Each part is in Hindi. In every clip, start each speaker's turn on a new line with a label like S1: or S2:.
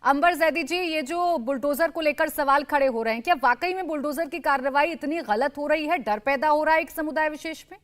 S1: अंबर जैदी जी, ये जो बुलडोजर को लेकर सवाल खड़े हो रहे हैं, क्या वाकई में बुलडोजर की कार्रवाई इतनी गलत हो रही है? डर पैदा हो रहा है एक समुदाय विशेष में?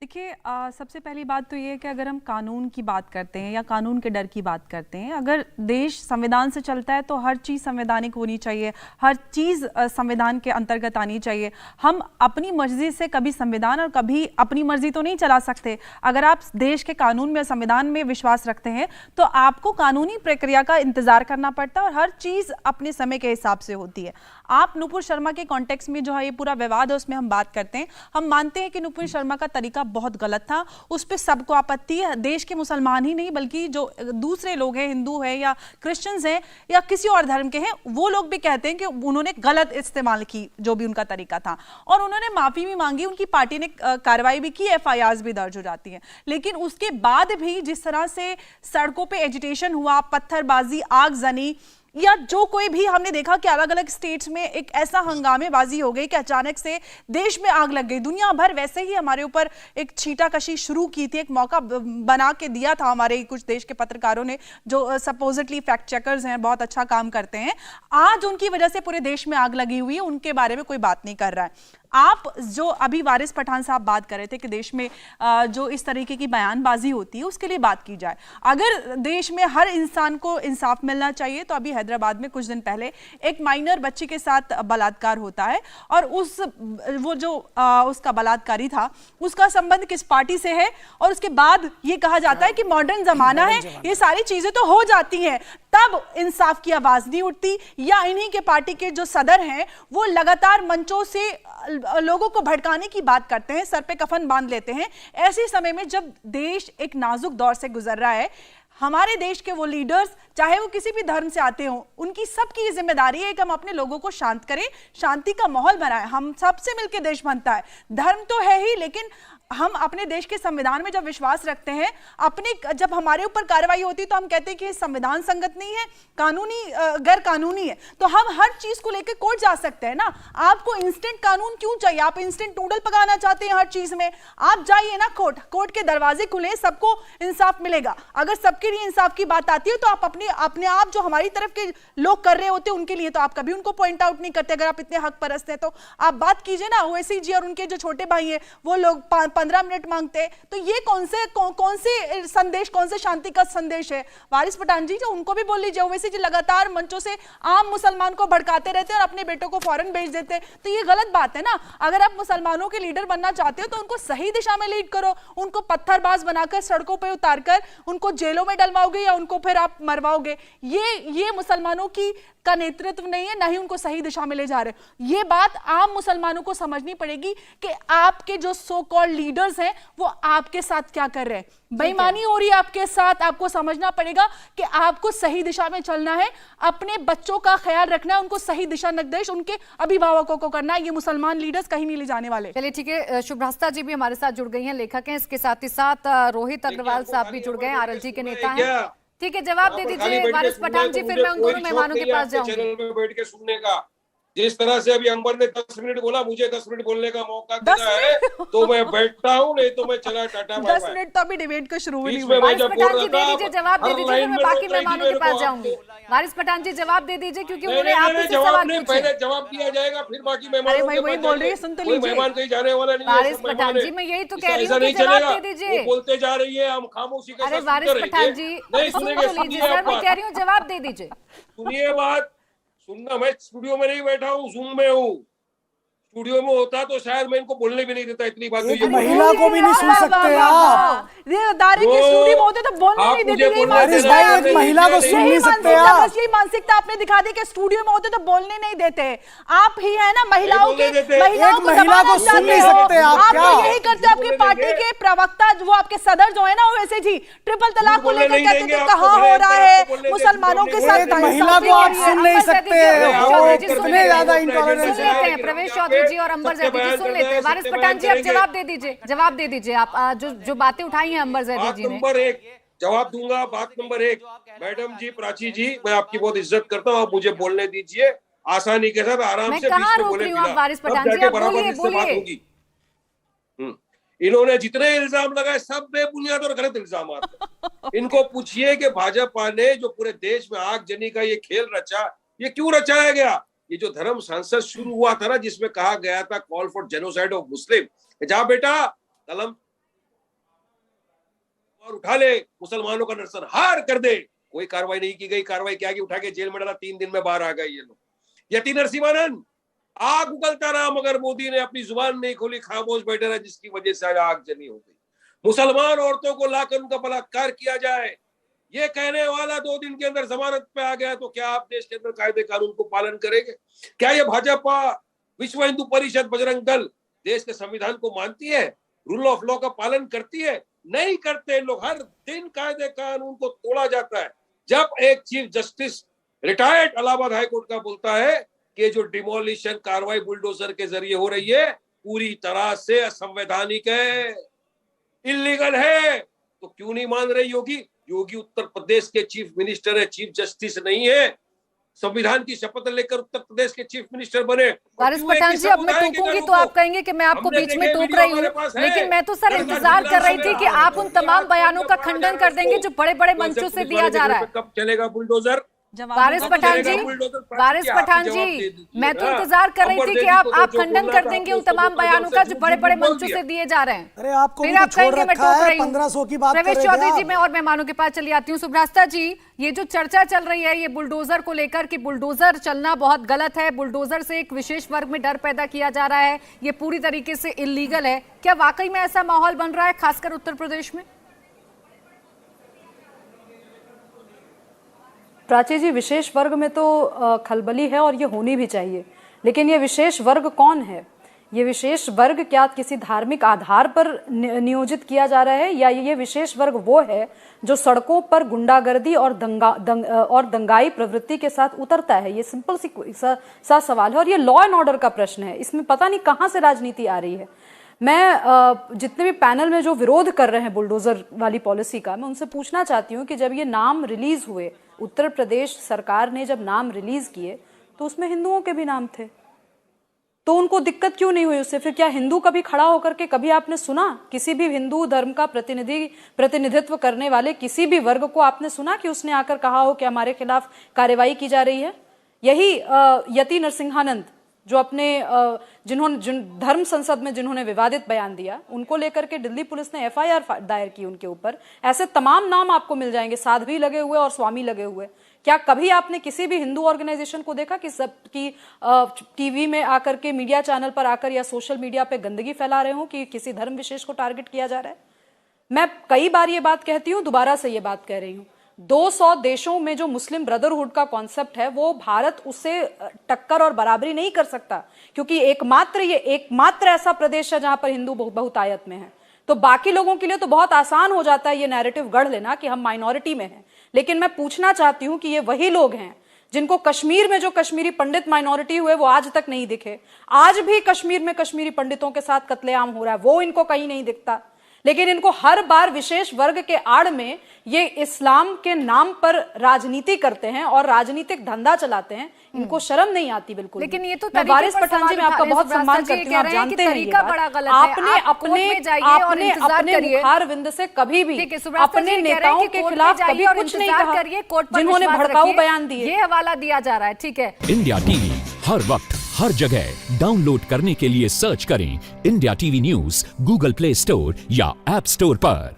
S2: देखिए, सबसे पहली बात तो ये है कि अगर हम कानून की बात करते हैं या कानून के डर की बात करते हैं, अगर देश संविधान से चलता है तो हर चीज़ संवैधानिक होनी चाहिए, हर चीज़ संविधान के अंतर्गत आनी चाहिए। हम अपनी मर्जी से कभी संविधान और कभी अपनी मर्जी तो नहीं चला सकते। अगर आप देश के कानून में, संविधान में विश्वास रखते हैं तो आपको कानूनी प्रक्रिया का इंतजार करना पड़ता है और हर चीज़ अपने समय के हिसाब से होती है। आप नुपुर शर्मा के कॉन्टेक्स्ट में जो है ये पूरा विवाद है, उसमें हम बात करते हैं, हम मानते हैं कि नुपुर शर्मा का तरीका बहुत गलत था, उस पर सबको आपत्ति है। देश के मुसलमान ही नहीं बल्कि जो दूसरे लोग हैं, हिंदू है या क्रिश्चियंस हैं या किसी और धर्म के हैं, वो लोग भी कहते हैं कि उन्होंने गलत इस्तेमाल की जो भी उनका तरीका था, और उन्होंने माफी भी मांगी, उनकी पार्टी ने कार्रवाई भी की, एफआईआर भी दर्ज हो जाती है। लेकिन उसके बाद भी जिस तरह से सड़कों पर एजिटेशन हुआ, पत्थरबाजी, आगजनी, या जो कोई भी हमने देखा कि अलग अलग स्टेट्स में एक ऐसा हंगामेबाजी हो गई कि अचानक से देश में आग लग गई। दुनिया भर वैसे ही हमारे ऊपर एक छींटाकशी शुरू की थी, एक मौका बना के दिया था हमारे कुछ देश के पत्रकारों ने जो सपोजिटली फैक्ट चेकर्स हैं, बहुत अच्छा काम करते हैं। आज उनकी वजह से पूरे देश में आग लगी हुई है, उनके बारे में कोई बात नहीं कर रहा है। आप जो अभी वारिस पठान साहब बात कर रहे थे कि देश में जो इस तरीके की बयानबाजी होती है उसके लिए बात की जाए। अगर देश में हर इंसान को इंसाफ मिलना चाहिए तो अभी हैदराबाद में कुछ दिन पहले एक माइनर बच्ची के साथ बलात्कार होता है और उसका बलात्कारी था, उसका संबंध किस पार्टी से है, और उसके बाद ये कहा जाता है कि मॉडर्न जमाना है, ये सारी चीजें तो हो जाती हैं, तब इंसाफ की आवाज नहीं उठती। या इन्हीं के पार्टी के जो सदर हैं वो लगातार मंचों से लोगों को भड़काने की बात करते हैं, सर पे कफन बांध लेते हैं। ऐसे समय में जब देश एक नाजुक दौर से गुजर रहा है, हमारे देश के वो लीडर्स चाहे वो किसी भी धर्म से आते हों, उनकी सबकी ये जिम्मेदारी है कि हम अपने लोगों को शांत करें, शांति का माहौल बनाएं। हम सबसे मिलकर देश बनता है, धर्म तो है ही, लेकिन हम अपने देश के संविधान में जब विश्वास रखते हैं, जब हमारे ऊपर कार्रवाई होती है तो हम कहते हैं कि संविधान संगत नहीं है, कानूनी गैर कानूनी है, तो हम हर चीज को लेकर कोर्ट जा सकते हैं ना। आपको इंस्टेंट कानून क्यों चाहिए? आप इंस्टेंट नूडल पकाना चाहते हैं हर चीज में, आप जाइए ना कोर्ट के दरवाजे खुले, सबको इंसाफ मिलेगा। अगर सबके लिए इंसाफ की बात आती है तो आप अपने आप जो हमारी तरफ के लोग कर रहे होते हैं उनके लिए तो आप कभी उनको पॉइंट आउट नहीं करते। अगर आप इतने हक परस्त हैं तो आप बात कीजिए ना। ओवैसी जी और उनके जो छोटे भाई हैं वो लोग 15 मिनट मांगते हैं, तो ये कौन से संदेश, कौन से शांति का संदेश है? वारिस पठान जी, जो उनको भी बोल लीजिए, ओवैसी जी लगातार मंचों से आम मुसलमान को भड़काते रहते हैं और अपने बेटों को फौरन भेज देते हैं, तो ये गलत बात है ना। अगर आप मुसलमानों के लीडर बनना चाहते हो तो उनको सही दिशा में लीड करो, उनको पत्थरबाज बनाकर सड़कों पर उतारकर उनको जेलों में डलवाओगे या उनको फिर आप मरवाओगे, ये मुसलमानों का नेतृत्व नहीं है, ना ही उनको सही दिशा में ले जा रहे हो। ये बात आम मुसलमानों को समझनी पड़ेगी कि आपके जो सो कॉल्ड लीडर्स हैं वो आपके साथ क्या कर रहे हैं। बेईमानी हो रही है आपके साथ, आपको समझना पड़ेगा कि आपको सही दिशा में चलना है, अपने बच्चों का ख्याल रखना है, उनको सही दिशा निर्देश उनके अभिभावकों को करना है। ये मुसलमान लीडर्स कहीं नहीं ले जाने वाले।
S1: चलिए ठीक है, शुभ्रास्ता जी भी हमारे साथ जुड़ गई हैं, लेखक हैं, इसके साथ ही साथ रोहित अग्रवाल साहब भी जुड़ गए हैं, आरएलजी के नेता हैं। ठीक है, जवाब दे दीजिए वारिस पठान जी, फिर मैं उन दोनों मेहमानों के पास जाऊंगी।
S3: चैनल में बैठ के सुनने का, जिस तरह से अभी अंबर ने 10 मिनट बोला, मुझे 10 मिनट बोलने का मौका दिया है तो मैं बैठता हूँ, नहीं तो मैं चला टाटा।
S2: 10 मिनट तो अभी डिबेट का शुरू नहीं हुआ।
S1: वारिस पठान जी दे दीजिए, जवाब दे दीजिए, मैं बाकी मेहमानों के पास जाऊंगी। वारिस पठान जी जवाब दे दीजिए, क्योंकि उन्होंने आपसे सवाल पूछे।
S3: पहले जवाब दिया जाएगा, फिर बाकी मेहमानों के पास
S2: बोल रही है, सुन तो लीजिए।
S3: मेहमान कहीं जाने वाला नहीं है।
S1: वारिस पठान जी, मैं यही तो कह रही हूँ कि जवाब दे दीजिए।
S3: बोलते जा रही है, हम खामोशी के साथ।
S1: अरे वारिस पठान जी
S3: नहीं सुनेंगे,
S1: सर मैं कह रही हूँ जवाब दे दीजिए।
S3: सुनिए बात, सुनना, मैं स्टूडियो में नहीं बैठा हूँ, जूम में हूँ। स्टूडियो में होता तो शायद मैं इनको बोलने भी नहीं देता, इतनी बात।
S4: एक महिला को भी नहीं सुन सकते आप।
S2: दारे के स्टूडियो में होते तो बोलने नहीं देते।
S4: एक महिला को सुन नहीं सकते आप।
S2: बस यही मानसिकता आपने दिखा दी कि स्टूडियो में होते तो बोलने नहीं देते। आप ही है ना महिलाओं की, महिलाओं को
S4: सुन नहीं सकते आप।
S2: क्या यही करते? आपके पार्टी के प्रवक्ता वो आपके सदर जो है ना, वैसे जी ट्रिपल तलाक को लेकर कहते थे कहाँ हो रहा है मुसलमानों के साथ।
S4: महिला को आप सुन नहीं सकते, कितने ज्यादा इंटॉलरेंस है।
S1: प्रवेश चौधरी जी और अंबर जैदी जी सुन लेते हैं। वारिस पठान जी आप जवाब दे दीजिए, जवाब दे दीजिए। आप जो बातें उठाई हैं अंबर जैदी जी ने।
S3: नंबर 1 जवाब दूंगा। बात नंबर 1, मैडम जी, प्राची जी, मैं आपकी बहुत इज्जत करता हूँ, आप मुझे बोलने दीजिए आसानी के साथ, आराम से बीच में बोले बिना।
S1: वारिस पठान जी आप बोलिए।
S3: इन्होंने जितने इल्जाम लगाए सब बेबुनियाद और गलत इल्जाम आते। इनको पूछिए कि भाजपा ने जो पूरे देश में आगजनी का ये खेल रचा, ये क्यों रचाया गया? ये जो धर्म संसद शुरू हुआ था ना, जिसमें कहा गया था call for genocide of Muslim, जा बेटा कलम और उठा ले, मुसलमानों का नरसंहार कर दे। कोई कार्रवाई नहीं की गई। कार्रवाई क्या की? उठा के जेल में डाला, 3 दिन में बाहर आ गए ये लोग। यति नरसिम्हानंद आग उगलता रहा, मगर मोदी ने अपनी जुबान नहीं खोली, खामोश बैठे रहा, जिसकी वजह से आज आगजनी हो गई। मुसलमान औरतों को लाकर उनका बलात्कार किया जाए, ये कहने वाला 2 दिन के अंदर जमानत पे आ गया, तो क्या आप देश के अंदर कायदे कानून को पालन करेंगे? क्या ये भाजपा, विश्व हिंदू परिषद, बजरंग दल देश के संविधान को मानती है, रूल ऑफ लॉ का पालन करती है? नहीं करते लोग। हर दिन कायदे कानून को तोड़ा जाता है। जब एक chief justice retired Allahabad high court का बोलता है कि जो डिमोलिशन कार्रवाई बुलडोजर के जरिए हो रही है पूरी तरह से असंवैधानिक है, इलीगल है, तो क्यों नहीं मान रही योगी? योगी उत्तर प्रदेश के चीफ मिनिस्टर है, चीफ जस्टिस नहीं है। संविधान की शपथ लेकर उत्तर प्रदेश के चीफ मिनिस्टर बने।
S1: वारिस पठान जी, अब मैं टोकूंगी तो आप कहेंगे कि मैं आपको बीच में टोक रही हूँ, लेकिन मैं तो सर इंतजार कर रही थी कि आप उन तमाम बयानों का खंडन कर देंगे जो बड़े बड़े मंचों से दिया जा रहा है।
S3: कब चलेगा बुलडोजर?
S1: वारिस पठान जी, मैं तो इंतजार कर रही थी कि आप खंडन कर देंगे उन तमाम बयानों का जो बड़े बड़े मंचों से दिए जा रहे हैं।
S4: अरे आपको
S1: फिर आप कहेंगे मैं टोक रही हूँ।
S4: 1500 की बात कर रहे
S1: प्रवेश
S4: थे
S1: चौधरी जी,
S4: आप।
S1: मैं और मेहमानों के पास चली आती हूँ। सुब्रास्ता जी, ये जो चर्चा चल रही है ये बुलडोजर को लेकर कि बुलडोजर चलना बहुत गलत है, बुलडोजर से एक विशेष वर्ग में डर पैदा किया जा रहा है, ये पूरी तरीके से इलीगल है, क्या वाकई में ऐसा माहौल बन रहा है खासकर उत्तर प्रदेश में?
S5: प्राची जी, विशेष वर्ग में तो खलबली है और ये होनी भी चाहिए, लेकिन ये विशेष वर्ग कौन है? ये विशेष वर्ग क्या किसी धार्मिक आधार पर नियोजित किया जा रहा है, या ये विशेष वर्ग वो है जो सड़कों पर गुंडागर्दी और दंगाई प्रवृत्ति के साथ उतरता है? ये सिंपल सा सवाल है और ये लॉ एंड ऑर्डर का प्रश्न है। इसमें पता नहीं कहाँ से राजनीति आ रही है। मैं जितने भी पैनल में जो विरोध कर रहे हैं बुलडोजर वाली पॉलिसी का, मैं उनसे पूछना चाहती हूँ कि जब ये नाम रिलीज हुए, उत्तर प्रदेश सरकार ने जब नाम रिलीज किए तो उसमें हिंदुओं के भी नाम थे, तो उनको दिक्कत क्यों नहीं हुई उससे? फिर क्या हिंदू कभी खड़ा होकर के कभी आपने सुना किसी भी हिंदू धर्म का प्रतिनिधित्व करने वाले किसी भी वर्ग को आपने सुना कि उसने आकर कहा हो कि हमारे खिलाफ कार्रवाई की जा रही है? यही यति नरसिम्हानंद जो अपने जिन्होंने धर्म संसद में जिन्होंने विवादित बयान दिया, उनको लेकर के दिल्ली पुलिस ने एफआईआर दायर की उनके ऊपर। ऐसे तमाम नाम आपको मिल जाएंगे, साध्वी लगे हुए और स्वामी लगे हुए। क्या कभी आपने किसी भी हिंदू ऑर्गेनाइजेशन को देखा कि सबकी टीवी में आकर के, मीडिया चैनल पर आकर या सोशल मीडिया पे गंदगी फैला रहे हो कि किसी धर्म विशेष को टारगेट किया जा रहा है? मैं कई बार ये बात कहती हूँ, दोबारा से ये बात कह रही हूँ, 200 देशों में जो मुस्लिम ब्रदरहुड का कॉन्सेप्ट है वो भारत उससे टक्कर और बराबरी नहीं कर सकता, क्योंकि ये एकमात्र ऐसा प्रदेश है जहां पर हिंदू बहुतायत में है। तो बाकी लोगों के लिए तो बहुत आसान हो जाता है ये नैरेटिव गढ़ लेना कि हम माइनॉरिटी में हैं, लेकिन मैं पूछना चाहती हूं कि ये वही लोग हैं जिनको कश्मीर में जो कश्मीरी पंडित माइनॉरिटी हुए वो आज तक नहीं दिखे। आज भी कश्मीर में कश्मीरी पंडितों के साथ कत्लेआम हो रहा है, वो इनको कहीं नहीं दिखता, लेकिन इनको हर बार विशेष वर्ग के आड़ में ये इस्लाम के नाम पर राजनीति करते हैं और राजनीतिक धंधा चलाते हैं। इनको शर्म नहीं आती बिल्कुल।
S1: लेकिन ये तो
S5: वारिस पठान जी, मैं आपका बहुत सम्मान करती हूँ, आप जानते हैं ये बात। आपने अपने मुखार विंद से कभी भी अपने नेताओं के खिलाफ कभी कुछ नहीं कहा जिन्होंने भड़काऊ बयान दिए।
S1: ये हवाला दिया जा रहा है, ठीक है।
S6: इंडिया टीवी हर वक्त हर जगह डाउनलोड करने के लिए सर्च करें India TV news Google play store या ऐप स्टोर पर।